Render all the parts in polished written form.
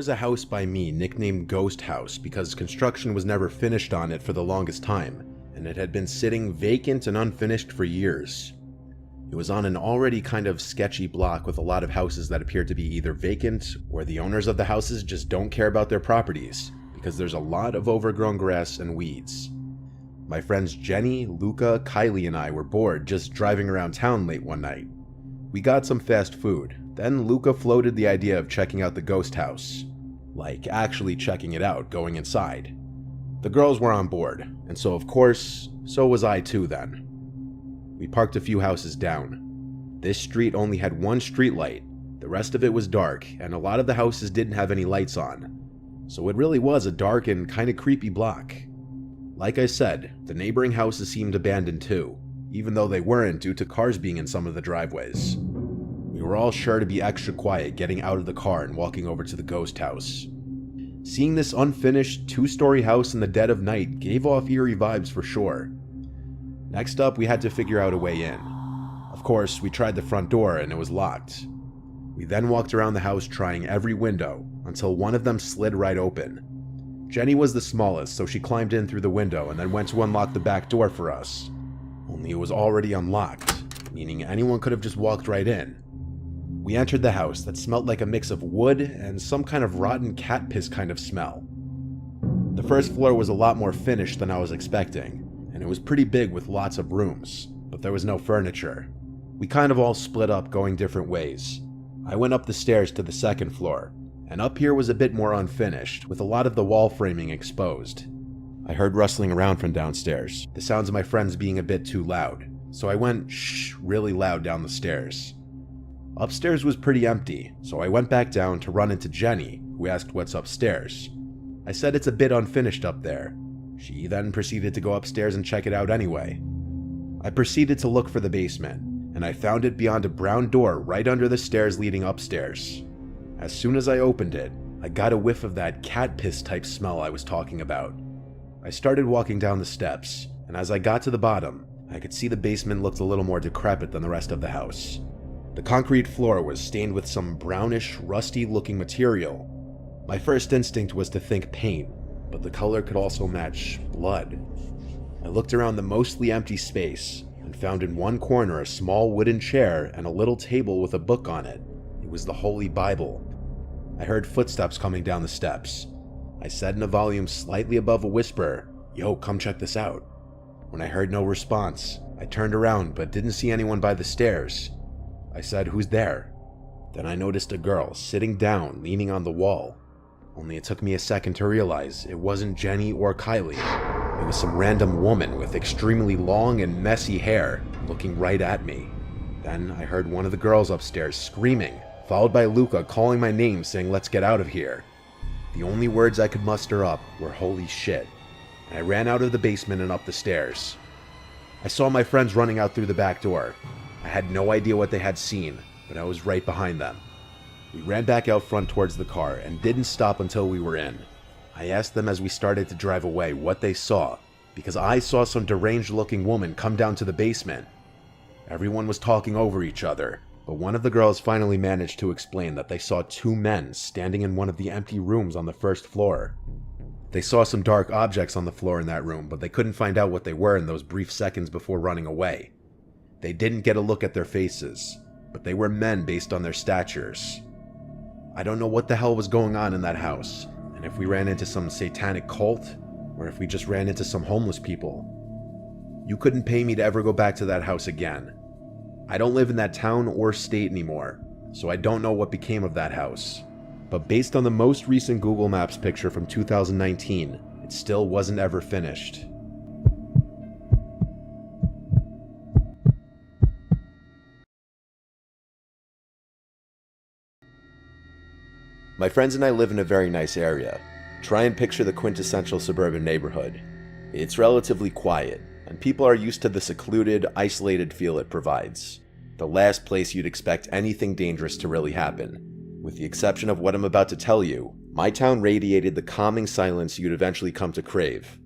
was a house by me nicknamed Ghost House because construction was never finished on it for the longest time, and it had been sitting vacant and unfinished for years. It was on an already kind of sketchy block with a lot of houses that appeared to be either vacant or the owners of the houses just don't care about their properties because there's a lot of overgrown grass and weeds. My friends Jenny, Luca, Kylie, and I were bored just driving around town late one night. We got some fast food. Then Luca floated the idea of checking out the ghost house. Like, actually checking it out, going inside. The girls were on board, and so of course, so was I too then. We parked a few houses down. This street only had one street light. The rest of it was dark, and a lot of the houses didn't have any lights on. So it really was a dark and kinda creepy block. Like I said, the neighboring houses seemed abandoned too, even though they weren't due to cars being in some of the driveways. We were all sure to be extra quiet getting out of the car and walking over to the ghost house. Seeing this unfinished 2-story house in the dead of night gave off eerie vibes for sure. Next up, we had to figure out a way in. Of course, we tried the front door and it was locked. We then walked around the house trying every window until one of them slid right open. Jenny was the smallest, so she climbed in through the window and then went to unlock the back door for us. Only it was already unlocked, meaning anyone could have just walked right in. We entered the house that smelled like a mix of wood and some kind of rotten cat piss kind of smell. The first floor was a lot more finished than I was expecting, and it was pretty big with lots of rooms, but there was no furniture. We kind of all split up going different ways. I went up the stairs to the second floor, and up here was a bit more unfinished, with a lot of the wall framing exposed. I heard rustling around from downstairs, the sounds of my friends being a bit too loud, so I went shh really loud down the stairs. Upstairs was pretty empty, so I went back down to run into Jenny, who asked what's upstairs. I said it's a bit unfinished up there. She then proceeded to go upstairs and check it out anyway. I proceeded to look for the basement, and I found it beyond a brown door right under the stairs leading upstairs. As soon as I opened it, I got a whiff of that cat piss type smell I was talking about. I started walking down the steps, and as I got to the bottom, I could see the basement looked a little more decrepit than the rest of the house. The concrete floor was stained with some brownish, rusty-looking material. My first instinct was to think paint, but the color could also match blood. I looked around the mostly empty space and found in one corner a small wooden chair and a little table with a book on it. It was the Holy Bible. I heard footsteps coming down the steps. I said in a volume slightly above a whisper, "Yo, come check this out." When I heard no response, I turned around but didn't see anyone by the stairs. I said, "Who's there?" Then I noticed a girl sitting down, leaning on the wall. Only it took me a second to realize it wasn't Jenny or Kylie. It was some random woman with extremely long and messy hair, looking right at me. Then I heard one of the girls upstairs screaming, followed by Luca calling my name saying, "Let's get out of here." The only words I could muster up were "holy shit," and I ran out of the basement and up the stairs. I saw my friends running out through the back door. I had no idea what they had seen, but I was right behind them. We ran back out front towards the car and didn't stop until we were in. I asked them as we started to drive away what they saw, because I saw some deranged looking woman come down to the basement. Everyone was talking over each other, but one of the girls finally managed to explain that they saw 2 men standing in one of the empty rooms on the first floor. They saw some dark objects on the floor in that room, but they couldn't find out what they were in those brief seconds before running away. They didn't get a look at their faces, but they were men based on their statures. I don't know what the hell was going on in that house, and if we ran into some satanic cult, or if we just ran into some homeless people. You couldn't pay me to ever go back to that house again. I don't live in that town or state anymore, so I don't know what became of that house. But based on the most recent Google Maps picture from 2019, it still wasn't ever finished. My friends and I live in a very nice area. Try and picture the quintessential suburban neighborhood. It's relatively quiet, and people are used to the secluded, isolated feel it provides. The last place you'd expect anything dangerous to really happen. With the exception of what I'm about to tell you, my town radiated the calming silence you'd eventually come to crave.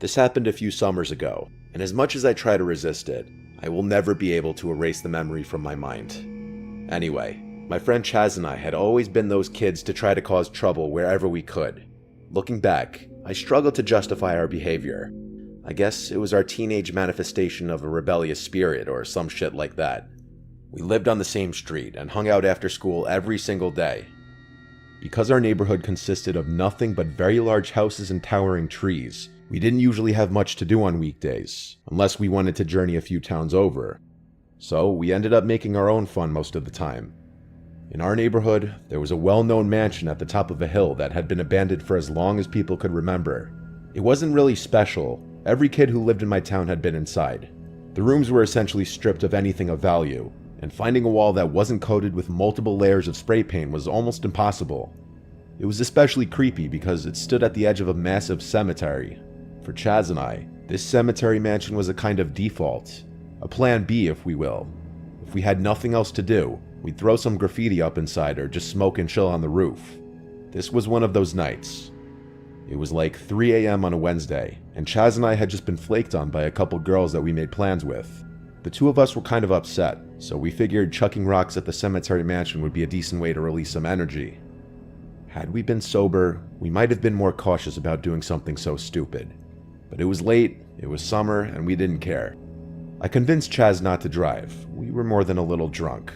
This happened a few summers ago, and as much as I try to resist it, I will never be able to erase the memory from my mind. Anyway, My friend Chaz and I had always been those kids to try to cause trouble wherever we could. Looking back, I struggled to justify our behavior. I guess it was our teenage manifestation of a rebellious spirit or some shit like that. We lived on the same street and hung out after school every single day. Because our neighborhood consisted of nothing but very large houses and towering trees, we didn't usually have much to do on weekdays, unless we wanted to journey a few towns over. So we ended up making our own fun most of the time. In our neighborhood, there was a well-known mansion at the top of a hill that had been abandoned for as long as people could remember. It wasn't really special. Every kid who lived in my town had been inside. The rooms were essentially stripped of anything of value, and finding a wall that wasn't coated with multiple layers of spray paint was almost impossible. It was especially creepy because it stood at the edge of a massive cemetery. For Chaz and I, this cemetery mansion was a kind of default, a plan B if we will. If we had nothing else to do, we'd throw some graffiti up inside or just smoke and chill on the roof. This was one of those nights. It was like 3 a.m. on a Wednesday, and Chaz and I had just been flaked on by a couple girls that we made plans with. The two of us were kind of upset, so we figured chucking rocks at the cemetery mansion would be a decent way to release some energy. Had we been sober, we might have been more cautious about doing something so stupid. But it was late, it was summer, and we didn't care. I convinced Chaz not to drive. We were more than a little drunk.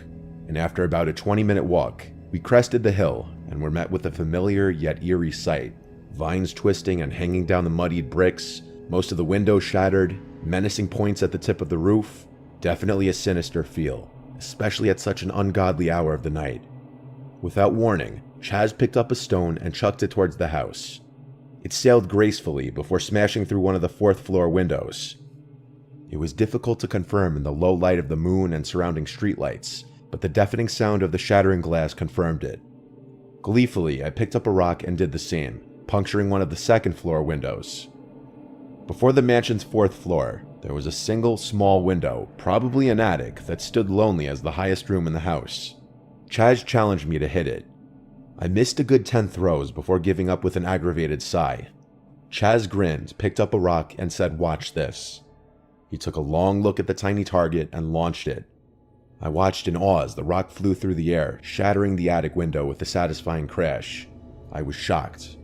And after about a 20-minute walk, we crested the hill and were met with a familiar yet eerie sight. Vines twisting and hanging down the muddied bricks, most of the windows shattered, menacing points at the tip of the roof. Definitely a sinister feel, especially at such an ungodly hour of the night. Without warning, Chaz picked up a stone and chucked it towards the house. It sailed gracefully before smashing through one of the fourth-floor windows. It was difficult to confirm in the low light of the moon and surrounding streetlights, but the deafening sound of the shattering glass confirmed it. Gleefully, I picked up a rock and did the same, puncturing one of the second-floor windows. Before the mansion's fourth floor, there was a single small window, probably an attic, that stood lonely as the highest room in the house. Chaz challenged me to hit it. I missed a good 10 throws before giving up with an aggravated sigh. Chaz grinned, picked up a rock, and said, "Watch this." He took a long look at the tiny target and launched it. I watched in awe as the rock flew through the air, shattering the attic window with a satisfying crash. I was shocked.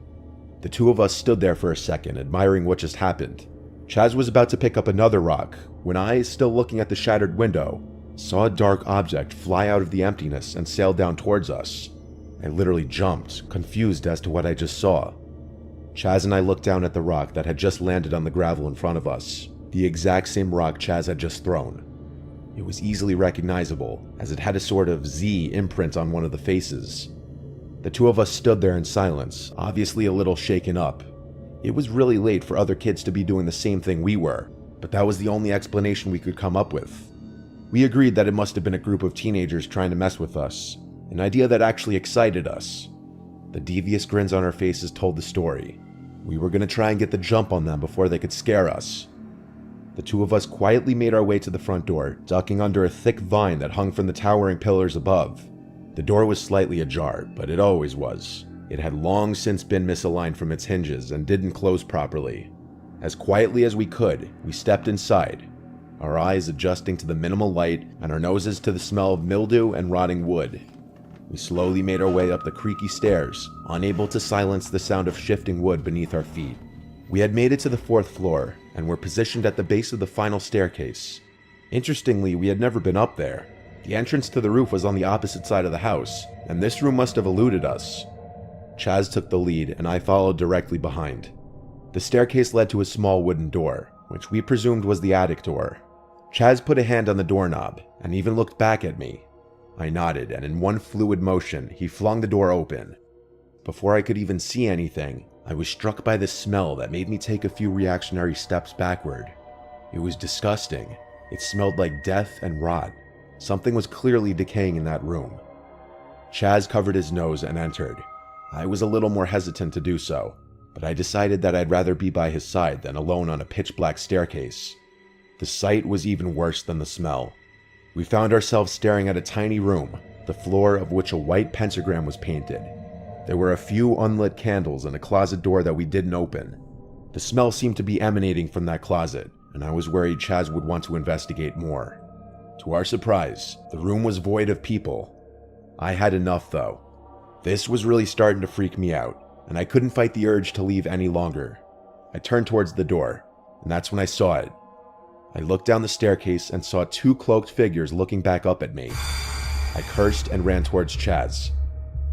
The two of us stood there for a second, admiring what just happened. Chaz was about to pick up another rock, when I, still looking at the shattered window, saw a dark object fly out of the emptiness and sail down towards us. I literally jumped, confused as to what I just saw. Chaz and I looked down at the rock that had just landed on the gravel in front of us, the exact same rock Chaz had just thrown. It was easily recognizable, as it had a sort of Z imprint on one of the faces. The two of us stood there in silence, obviously a little shaken up. It was really late for other kids to be doing the same thing we were, but that was the only explanation we could come up with. We agreed that it must have been a group of teenagers trying to mess with us, an idea that actually excited us. The devious grins on our faces told the story. We were going to try and get the jump on them before they could scare us. The two of us quietly made our way to the front door, ducking under a thick vine that hung from the towering pillars above. The door was slightly ajar, but it always was. It had long since been misaligned from its hinges and didn't close properly. As quietly as we could, we stepped inside, our eyes adjusting to the minimal light and our noses to the smell of mildew and rotting wood. We slowly made our way up the creaky stairs, unable to silence the sound of shifting wood beneath our feet. We had made it to the fourth floor, and were positioned at the base of the final staircase. Interestingly, we had never been up there. The entrance to the roof was on the opposite side of the house, and this room must have eluded us. Chaz took the lead, and I followed directly behind. The staircase led to a small wooden door, which we presumed was the attic door. Chaz put a hand on the doorknob, and even looked back at me. I nodded, and in one fluid motion, he flung the door open. Before I could even see anything, I was struck by the smell that made me take a few reactionary steps backward. It was disgusting. It smelled like death and rot. Something was clearly decaying in that room. Chaz covered his nose and entered. I was a little more hesitant to do so, but I decided that I'd rather be by his side than alone on a pitch-black staircase. The sight was even worse than the smell. We found ourselves staring at a tiny room, the floor of which a white pentagram was painted. There were a few unlit candles and a closet door that we didn't open. The smell seemed to be emanating from that closet, and I was worried Chaz would want to investigate more. To our surprise, the room was void of people. I had enough though. This was really starting to freak me out, and I couldn't fight the urge to leave any longer. I turned towards the door, and that's when I saw it. I looked down the staircase and saw two cloaked figures looking back up at me. I cursed and ran towards Chaz.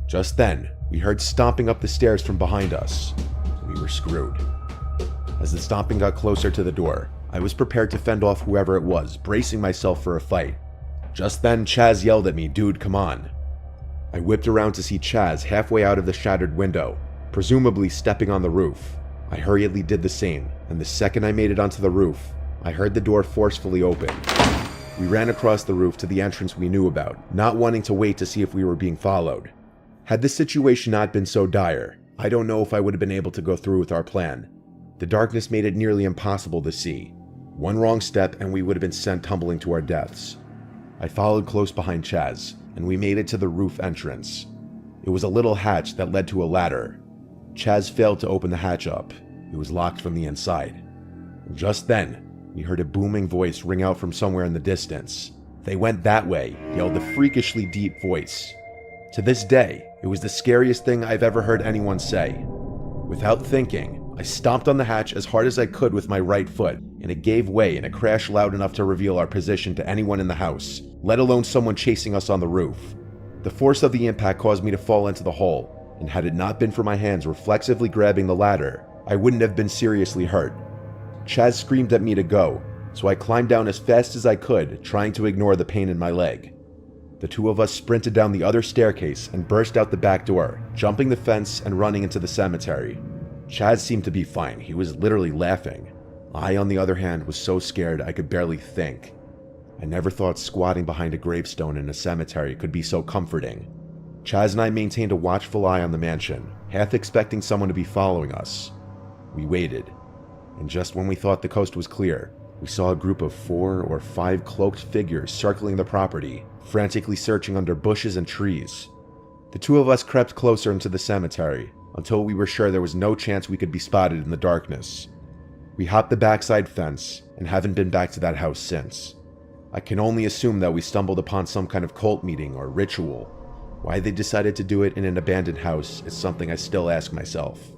Just then, we heard stomping up the stairs from behind us. We were screwed. As the stomping got closer to the door, I was prepared to fend off whoever it was, bracing myself for a fight. Just then, Chaz yelled at me, "Dude, come on." I whipped around to see Chaz halfway out of the shattered window, presumably stepping on the roof. I hurriedly did the same, and the second I made it onto the roof, I heard the door forcefully open. We ran across the roof to the entrance we knew about, not wanting to wait to see if we were being followed. Had the situation not been so dire, I don't know if I would have been able to go through with our plan. The darkness made it nearly impossible to see. One wrong step and we would have been sent tumbling to our deaths. I followed close behind Chaz, and we made it to the roof entrance. It was a little hatch that led to a ladder. Chaz failed to open the hatch up. It was locked from the inside. Just then, we heard a booming voice ring out from somewhere in the distance. "They went that way," yelled the freakishly deep voice. To this day, it was the scariest thing I've ever heard anyone say. Without thinking, I stomped on the hatch as hard as I could with my right foot, and it gave way in a crash loud enough to reveal our position to anyone in the house, let alone someone chasing us on the roof. The force of the impact caused me to fall into the hole, and had it not been for my hands reflexively grabbing the ladder, I wouldn't have been seriously hurt. Chaz screamed at me to go, so I climbed down as fast as I could, trying to ignore the pain in my leg. The two of us sprinted down the other staircase and burst out the back door, jumping the fence and running into the cemetery. Chaz seemed to be fine. He was literally laughing. I, on the other hand, was so scared I could barely think. I never thought squatting behind a gravestone in a cemetery could be so comforting. Chaz and I maintained a watchful eye on the mansion, half expecting someone to be following us. We waited, and just when we thought the coast was clear, we saw a group of 4 or 5 cloaked figures circling the property, frantically searching under bushes and trees. The two of us crept closer into the cemetery, until we were sure there was no chance we could be spotted in the darkness. We hopped the backside fence, and haven't been back to that house since. I can only assume that we stumbled upon some kind of cult meeting or ritual. Why they decided to do it in an abandoned house is something I still ask myself.